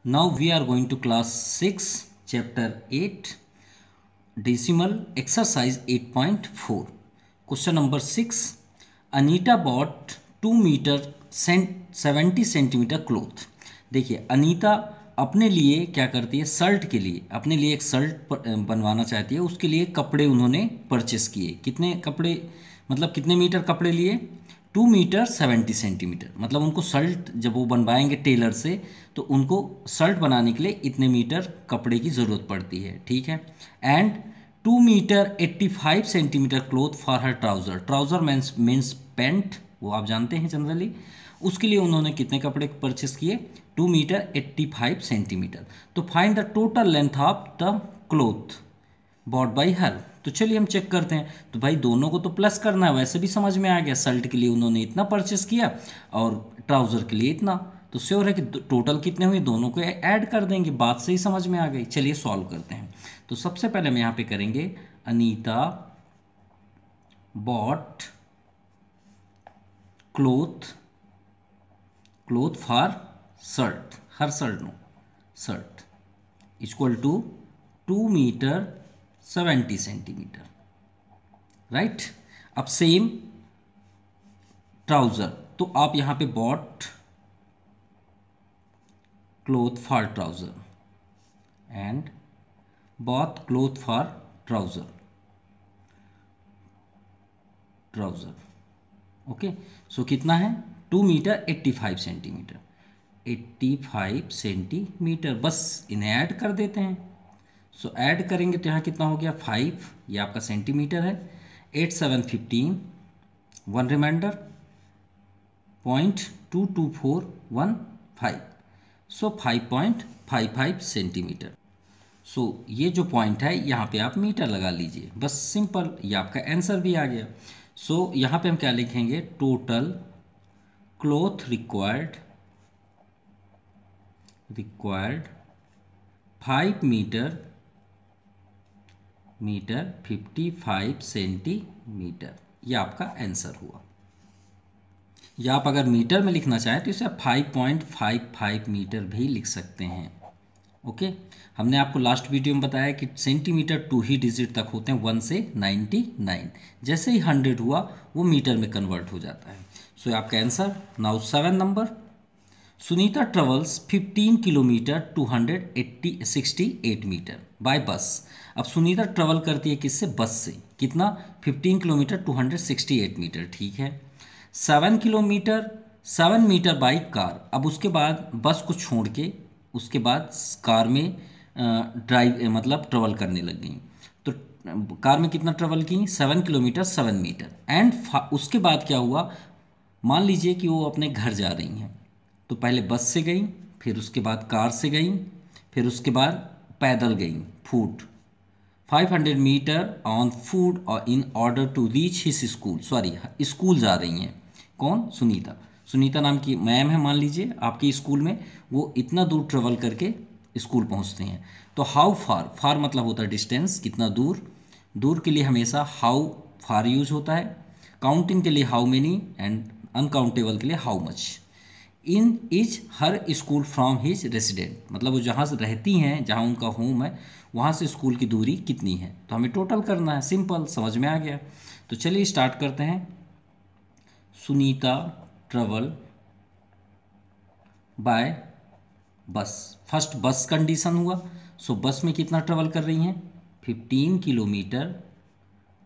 Now we are going to class 6, chapter 8, decimal exercise 8.4. Question number 6. Anita bought 2 meter 70 centimetre cloth. देखिए अनीता अपने लिए क्या करती है, शर्ट के लिए अपने लिए एक शर्ट बनवाना चाहती है. उसके लिए कपड़े उन्होंने परचेस किए. कितने कपड़े मतलब कितने मीटर कपड़े लिए? 2 मीटर 70 सेंटीमीटर. मतलब उनको शर्ट जब वो बनवाएंगे टेलर से तो उनको शर्ट बनाने के लिए इतने मीटर कपड़े की ज़रूरत पड़ती है. ठीक है. And 2 metre 85 centimetre cloth for her trouser. Trouser means pant, वो आप जानते हैं जनरली. उसके लिए उन्होंने कितने कपड़े परचेस किए? 2 मीटर 85 सेंटीमीटर. तो find the total length of the cloth bot by her. तो चलिए हम चेक करते हैं. तो भाई दोनों को तो प्लस करना है, वैसे भी समझ में आ गया. शर्ट के लिए उन्होंने इतना परचेस किया और ट्राउज़र के लिए इतना. तो श्योर है कि टोटल कितने हुए, दोनों को ऐड कर देंगे. बात सही समझ में आ गई. चलिए सॉल्व करते हैं. तो सबसे पहले हम यहाँ पे करेंगे Anita bought cloth for shirt, हर shirt no shirt equal to 2 metre 70 centimetre. Right. अब सेम ट्राउज़र, तो आप यहाँ पे bought cloth for trouser and bought cloth for trouser. Okay. So कितना है? 2 मीटर 85 सेंटीमीटर. 85 सेंटीमीटर. बस इन्हें ऐड कर देते हैं. सो ऐड करेंगे तो यहाँ कितना हो गया? 5. ये आपका सेंटीमीटर है. 8 7 15. 1 रिमाइंडर 0.22415. सो 5.55 सेंटीमीटर. सो ये जो पॉइंट है यहाँ पे आप मीटर लगा लीजिए. बस सिंपल, ये आपका आंसर भी आ गया. सो यहाँ पे हम क्या लिखेंगे? Total cloth required 5 metre 55 centimetre. ये आपका आंसर हुआ. या आप अगर मीटर में लिखना चाहें तो इसे आप 5.55 मीटर भी लिख सकते हैं. ओके. हमने आपको लास्ट वीडियो में बताया कि सेंटीमीटर 2 ही डिजिट तक होते हैं, 1 से 99. जैसे ही 100 हुआ वो मीटर में कन्वर्ट हो जाता है. सो आपका answer. Now 7 number. Sunita travels 15 kilometre 268 metre by bus. अब सुनीता ट्रेवल करती है किससे? बस से. कितना? 15 किलोमीटर 268 मीटर. ठीक है. 7 मीटर बाई कार. अब उसके बाद बस को छोड़ के उसके बाद कार में ड्राइव मतलब ट्रेवल करने लग गई. तो कार में कितना ट्रेवल की? 7 किलोमीटर 7 मीटर. एंड उसके बाद क्या हुआ? मान लीजिए कि वो अपने घर जा रही हैं. तो पहले बस से गई, फिर उसके बाद कार से गई, फिर उसके बाद पैदल गई फुट 500 मीटर ऑन फूड और in order to reach his school. Sorry, school जा रही हैं. कौन? सुनीता. सुनीता नाम की मैम है मान लीजिए आपके स्कूल में. वो इतना दूर ट्रेवल करके स्कूल पहुंचते हैं. तो हाउ फार, फार मतलब होता है डिस्टेंस, कितना दूर. दूर के लिए हमेशा हाउ फार यूज होता है. काउंटिंग के लिए हाउ मेनी एंड अनकाउंटेबल के लिए how much. In is her school from his resident, मतलब वो जहाँ से रहती हैं, जहाँ उनका होम है, वहाँ से स्कूल की दूरी कितनी है. तो हमें टोटल करना है. सिंपल, समझ में आ गया. तो चलिए स्टार्ट करते हैं. सुनीता ट्रेवल बाय बस. फर्स्ट बस कंडीशन हुआ. सो बस में कितना ट्रेवल कर रही हैं? 15 kilometre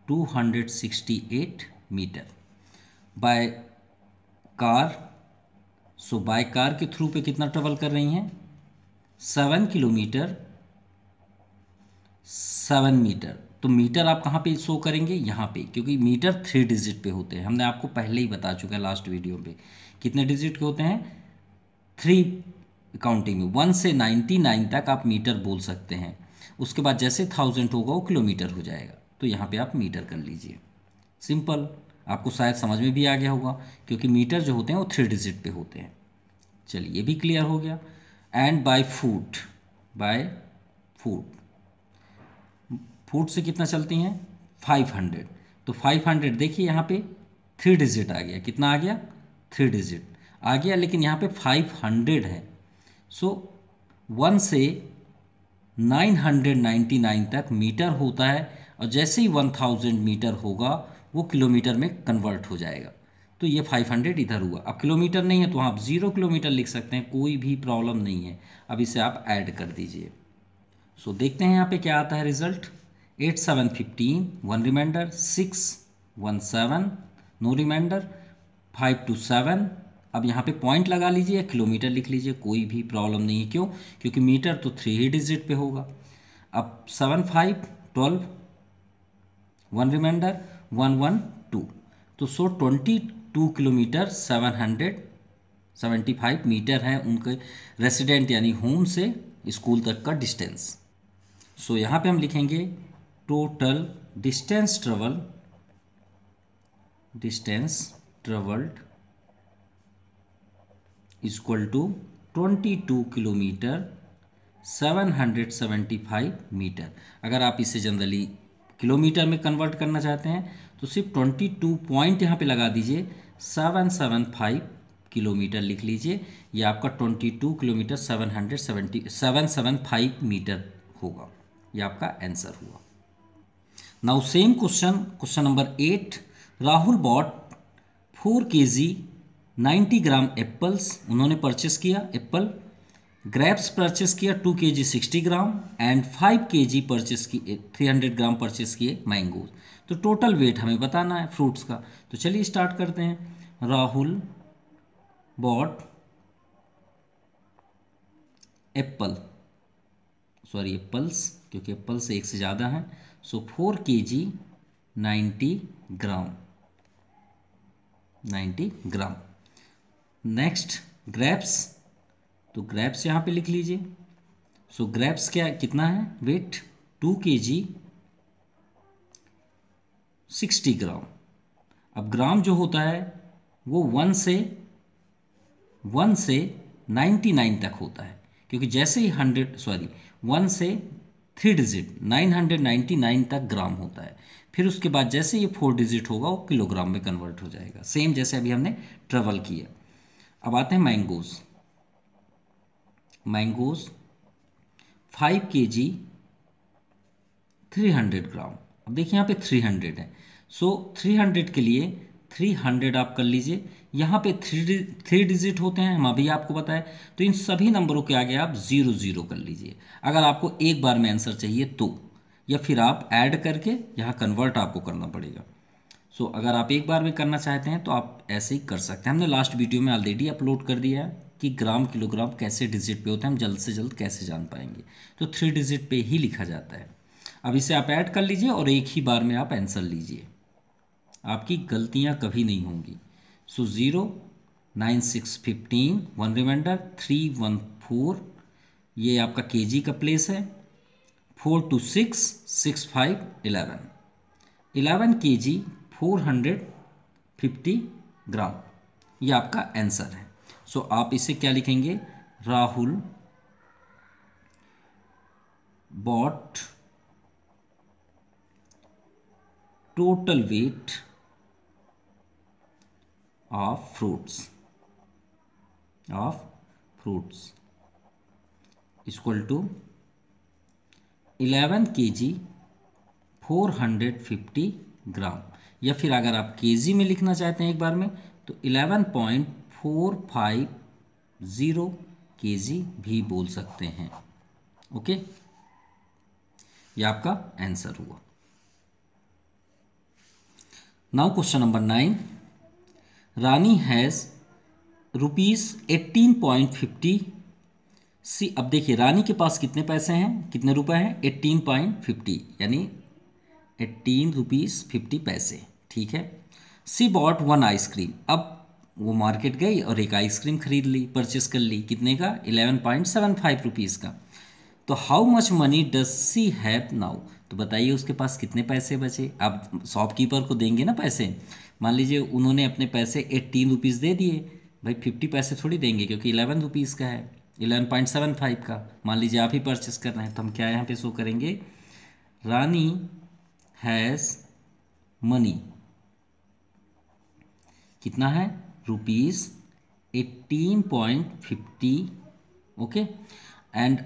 268 metre. By car. So by car के थ्रू पे कितना ट्रेवल कर रही हैं? 7 किलोमीटर 7 मीटर. तो मीटर आप कहाँ पे शो करेंगे? यहाँ पे, क्योंकि मीटर 3 डिजिट पे होते हैं. हमने आपको पहले ही बता चुका है लास्ट वीडियो पे. कितने डिजिट के होते हैं? 3 काउंटिंग में. 1 से 99 तक आप मीटर बोल सकते हैं. उसके बाद जैसे 1000 होगा वो किलोमीटर हो जाएगा. तो यहाँ पे आप मीटर कर लीजिए. सिंपल. आपको शायद समझ में भी आ गया होगा क्योंकि मीटर जो होते हैं वो 3 डिजिट पे होते हैं. चलिए ये भी क्लियर हो गया. एंड बाय फूट फूट से कितना चलती हैं? 500. तो 500 देखिए यहाँ पे 3 डिजिट आ गया. कितना आ गया? 3 डिजिट आ गया. लेकिन यहाँ पे 500 है. सो 1 से 999 तक मीटर होता है, और जैसे ही 1000 मीटर होगा वो किलोमीटर में कन्वर्ट हो जाएगा। तो ये 500 इधर हुआ। अब किलोमीटर नहीं है तो आप 0 किलोमीटर लिख सकते हैं, कोई भी प्रॉब्लम नहीं है। अब इसे आप ऐड कर दीजिए। सो देखते हैं यहाँ पे क्या आता है रिजल्ट। 8 7 15, 1 reminder, 6 1 7, no reminder, 5 2 7। अब यहाँ पे पॉइंट लगा लीजिए, किलोमीटर लिख लीजिए, कोई भी प्रॉब्लम नहीं है। क्यों? क्योंकि मीटर तो 3 ही डिजिट पे होगा। अब 7 5 12, 1 रिमाइंडर, 1 1 2। तो 22 किलोमीटर 775 मीटर है उनके रेसिडेंट यानी होम से स्कूल तक का डिस्टेंस। सो यहाँ पे हम लिखेंगे total distance travelled equal to 22 kilometre 775 metre. अगर आप इसे जनरली किलोमीटर में कन्वर्ट करना चाहते हैं तो सिर्फ 22 पॉइंट यहाँ पे लगा दीजिए, 775 किलोमीटर लिख लीजिए। ये आपका 22 किलोमीटर 775 मीटर होगा। ये आपका आंसर हुआ। Now same question number 8। Rahul bought 4 kg 90 gram apples, उन्होंने परचेस किया एप्पल। ग्रेप्स परचेस किया 2 kg 60 gram, and 5 kg purchase किए 300 ग्राम परचेस किए मैंगोज। तो टोटल वेट हमें बताना है फ्रूट्स का। तो चलिए स्टार्ट करते हैं। राहुल बॉट एप्पल्स, क्योंकि एप्पल्स एक से ज़्यादा हैं। सो 4 kg 90 ग्राम। नेक्स्ट ग्रेप्स, तो ग्रेप्स यहाँ पे लिख लीजिए। सो ग्रेप्स कितना है वेट? 2 kg 60 ग्राम। अब ग्राम जो होता है वो 1 से 99 तक होता है, क्योंकि जैसे ही 1 से 3 डिजिट 999 तक ग्राम होता है। फिर उसके बाद जैसे ये 4 डिजिट होगा वो किलोग्राम में कन्वर्ट हो जाएगा, सेम जैसे अभी हमने ट्रेवल किया। अब आते हैं मैंगोज 5 kg 300 ग्राम। अब देखिए यहाँ पे 300 है। सो 300 के लिए 300 आप कर लीजिए। यहाँ पे 3 डिजिट होते हैं, हम अभी आपको बताएं। तो इन सभी नंबरों के आगे आप 0 कर लीजिए अगर आपको एक बार में आंसर चाहिए तो, या फिर आप ऐड करके यहाँ कन्वर्ट आपको करना पड़ेगा। सो अगर आप एक बार में करना चाहते हैं तो आप ऐसे ही कर सकते हैं। हमने लास्ट वीडियो में ऑलरेडी अपलोड कर दिया है कि ग्राम किलोग्राम कैसे डिजिट पे होता है, हम जल्द से जल्द कैसे जान पाएंगे। तो 3 डिजिट पे ही लिखा जाता है। अब इसे आप ऐड कर लीजिए और एक ही बार में आप आंसर लीजिए, आपकी गलतियां कभी नहीं होंगी। सो 0 9 6 15, 1 रिमाइंडर, 3 1 4, ये आपका केजी का प्लेस है। 4 2 6 6 5 11 kg 450 ग्राम, ये आपका आंसर है। सो आप इसे क्या लिखेंगे? Rahul bought total weight of fruits equal to 11 kg 450 gram, या फिर अगर आप केजी में लिखना चाहते हैं एक बार में तो 11.450 kg भी बोल सकते हैं। ओके, ये आपका आंसर हुआ। Now question number 9। Rani has ₹18.50। अब देखिए रानी के पास कितने पैसे हैं, कितने रुपए हैं? 18.50 यानी 18 रुपीज़ 50 पैसे, ठीक है। सी बॉट 1 आइसक्रीम। अब वो मार्केट गई और एक आइसक्रीम खरीद ली, परचेस कर ली। कितने का? 11.75 रुपीज़ का। तो how much money does she have now? तो बताइए उसके पास कितने पैसे बचे। आप शॉपकीपर को देंगे ना पैसे। मान लीजिए उन्होंने अपने पैसे 18 रुपीज़ दे दिए, भाई 50 पैसे थोड़ी देंगे क्योंकि 11 रुपीज़ का है, 11.75 का। मान लीजिए आप ही परचेस कर रहे हैं, तो हम क्या यहाँ पे शो करेंगे? रानी हैज़ मनी, कितना है? ₹18.50। ओके, एंड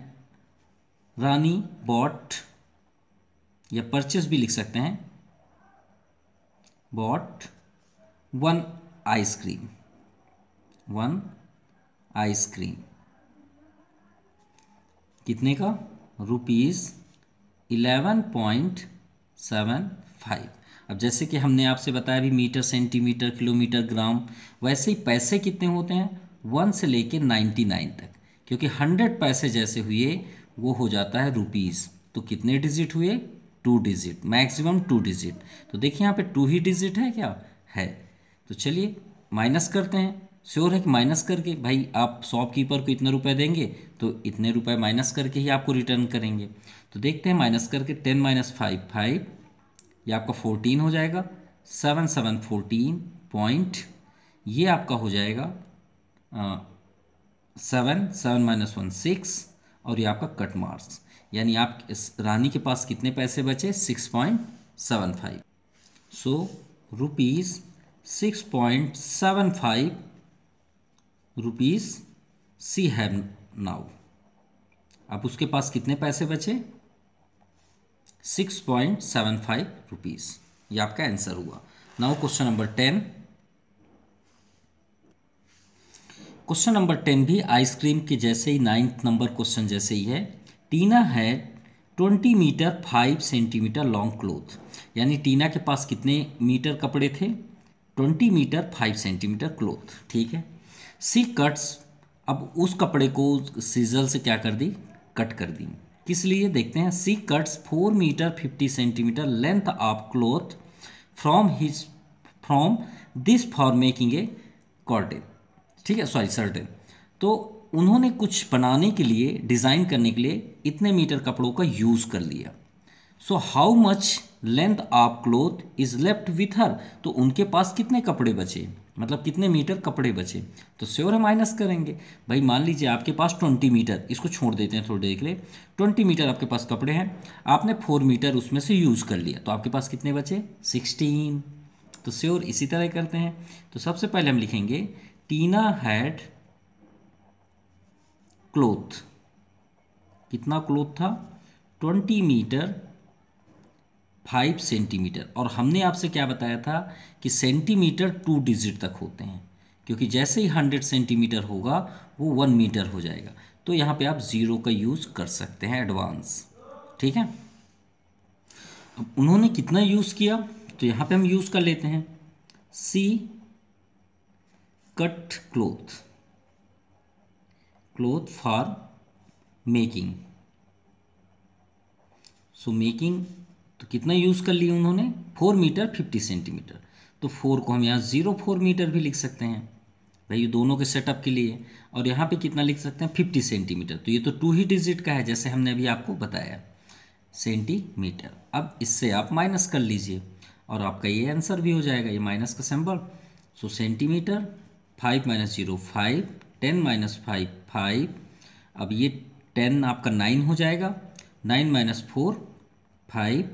रानी बॉट, या परचेस भी लिख सकते हैं, bought one ice cream, one ice cream कितने का, ₹11.75। अब जैसे कि हमने आपसे बताया भी मीटर, सेंटीमीटर, किलोमीटर, ग्राम, वैसे ही पैसे कितने होते हैं 1 से लेके 99 तक, क्योंकि 100 पैसे जैसे हुए वो हो जाता है रुपीज़। तो कितने डिजिट हुए, 2 डिजिट, मैक्सिमम 2 डिजिट। तो देखिए यहाँ पे 2 ही डिजिट है क्या, है। तो चलिए माइनस करते हैं। श्योर है कि माइनस करके, भाई आप शॉपकीपर को इतने रुपए देंगे तो इतने रुपए माइनस करके ही आपको रिटर्न करेंगे। तो देखते हैं माइनस करके, 10 माइनस 5 5, ये आपका 14 हो जाएगा, 7 7 14 पॉइंट, ये आपका हो जाएगा 7 7 माइनस 1 6, और ये आपका कट मार्क्स, यानी आप इस रानी के पास कितने पैसे बचे, 6.75। सो ₹6.75 रुपीज़ सी हैव नाउ। अब उसके पास कितने पैसे बचे, 6.75 रुपीज़। ये आपका आंसर हुआ। Now question number 10। Question number 10 भी आइसक्रीम के जैसे ही 9th नंबर क्वेश्चन जैसे ही है। Tina had 20 metre 5 centimetre long cloth, यानी टीना के पास कितने मीटर कपड़े थे, 20 मीटर 5 सेंटीमीटर क्लोथ, ठीक है। सी कट्स, अब उस कपड़े को सीजल से क्या कर दी, कट कर दी। किस लिए देखते हैं, she cuts 4 metre 50 centimetre length of cloth from this for making a curtain, ठीक है, सॉरी सर्टेन। तो उन्होंने कुछ बनाने के लिए, डिज़ाइन करने के लिए इतने मीटर कपड़ों का यूज़ कर लिया। So how much length of cloth is left with हर, तो उनके पास कितने कपड़े बचे, मतलब कितने मीटर कपड़े बचे। तो श्योर है माइनस करेंगे। भाई मान लीजिए आपके पास 20 मीटर, इसको छोड़ देते हैं थोड़ी देर के लिए, 20 मीटर आपके पास कपड़े हैं, आपने 4 मीटर उसमें से यूज़ कर लिया, तो आपके पास कितने बचे, 16। तो श्योर इसी तरह करते हैं। तो सबसे पहले हम लिखेंगे टीना हैड क्लोथ, कितना क्लोथ था, 20 मीटर 5 सेंटीमीटर, और हमने आपसे क्या बताया था कि सेंटीमीटर 2 डिजिट तक होते हैं, क्योंकि जैसे ही 100 सेंटीमीटर होगा वो 1 मीटर हो जाएगा। तो यहाँ पे आप ज़ीरो का यूज़ कर सकते हैं एडवांस, ठीक है। अब उन्होंने कितना यूज़ किया, तो यहाँ पे हम यूज़ कर लेते हैं, she cut cloth for making. So making, तो कितना यूज़ कर लिया उन्होंने, 4 मीटर 50 सेंटीमीटर। तो 4 को हम यहाँ 0.4 मीटर भी लिख सकते हैं, भाई ये दोनों के सेटअप के लिए। और यहाँ पे कितना लिख सकते हैं, 50 सेंटीमीटर। तो ये तो 2 ही डिजिट का है, जैसे हमने अभी आपको बताया, सेंटीमीटर। अब इससे आप माइनस कर लीजिए और आपका ये आंसर भी हो जाएगा, ये माइनस का सिंबल। सो सेंटीमीटर, 5 माइनस 0 5, 10 माइनस 5 5, अब ये 10 आपका 9 हो जाएगा, 9 माइनस 4 5,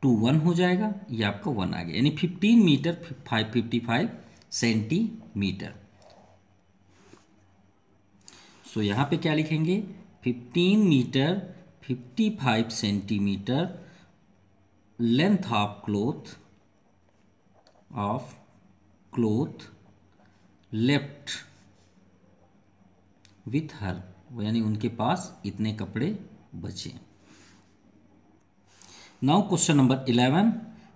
2 1 हो जाएगा, ये आपका 1 आ गया, यानी 15 मीटर 555 सेंटीमीटर। सो यहाँ पे क्या लिखेंगे, 15 metre 55 centimetre length of cloth left with her, यानी उनके पास इतने कपड़े बचे। Now question number 11।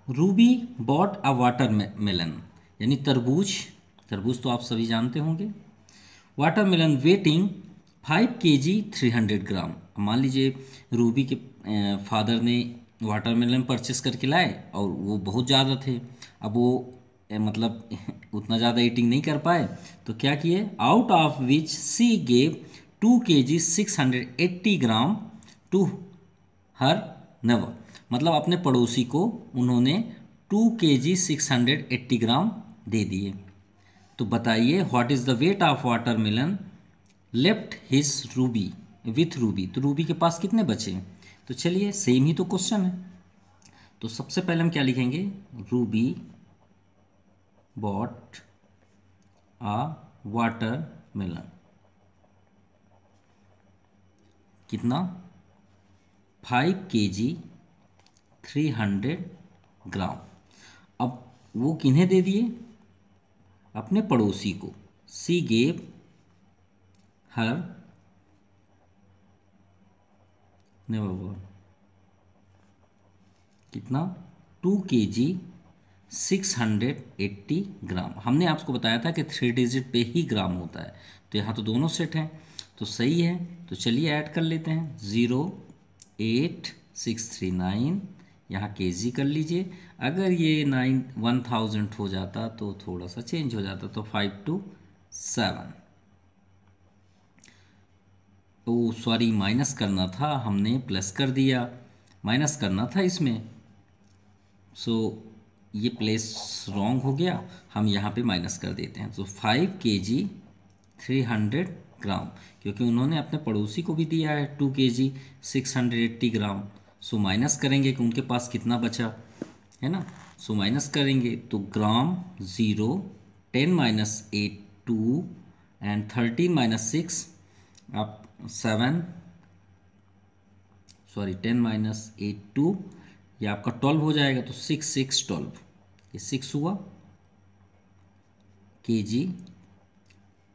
Ruby bought a watermelon, यानी तरबूज, तरबूज तो आप सभी जानते होंगे। Watermelon weighting 5 kg 300 gram. मान लीजिए रूबी के फादर ने वाटरमेलन परचेस करके लाए और वो बहुत ज़्यादा थे, अब वो मतलब उतना ज़्यादा ईटिंग नहीं कर पाए, तो क्या किए, out of which she gave 2 kg 680 gram to her neighbour, मतलब अपने पड़ोसी को उन्होंने 2 kg 680 ग्राम दे दिए। तो बताइए what is the weight of watermelon left his Ruby with Ruby, तो रूबी के पास कितने बचे। तो चलिए सेम ही तो क्वेश्चन है, तो सबसे पहले हम क्या लिखेंगे, रूबी बॉट आ वाटरमेलन, कितना 5 kg 300 ग्राम। अब वो किन्हें दे दिए, अपने पड़ोसी को। सी गेव हर नेबर कितना 2 kg 680 ग्राम। हमने आपको बताया था कि 3 डिजिट पे ही ग्राम होता है, तो यहाँ तो दोनों सेट हैं तो सही है। तो चलिए ऐड कर लेते हैं 08639, यहाँ kg कर लीजिए। अगर ये 1000 हो जाता तो थोड़ा सा चेंज हो जाता, तो 527। ओ सॉरी, माइनस करना था, हमने प्लस कर दिया, माइनस करना था इसमें। सो ये प्लेस रॉन्ग हो गया, हम यहाँ पे माइनस कर देते हैं। तो 5 kg 300 ग्राम, क्योंकि उन्होंने अपने पड़ोसी को भी दिया है 2 kg 680 ग्राम। सो माइनस करेंगे कि उनके पास कितना बचा है ना। सो माइनस करेंगे तो ग्राम 0, 10 माइनस 8 2 एंड 13 माइनस 6 आप 7, सॉरी 10 माइनस 8 2, ये आपका 12 हो जाएगा। तो 6 6 12, ये 6 हुआ kg,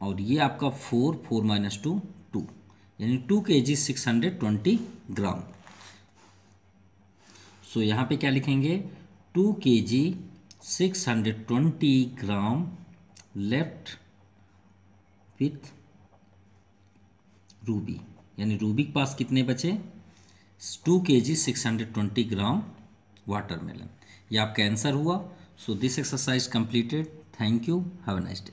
और ये आपका 4 4 माइनस 2 2, यानी 2 kg 620 ग्राम। सो यहाँ पे क्या लिखेंगे 2 kg 620 gram left with Ruby, यानी रूबी के पास कितने बचे 2 kg 620 ग्राम वाटरमेलन। ये आपका आंसर हुआ। So this exercise completed. Thank you, have a nice day.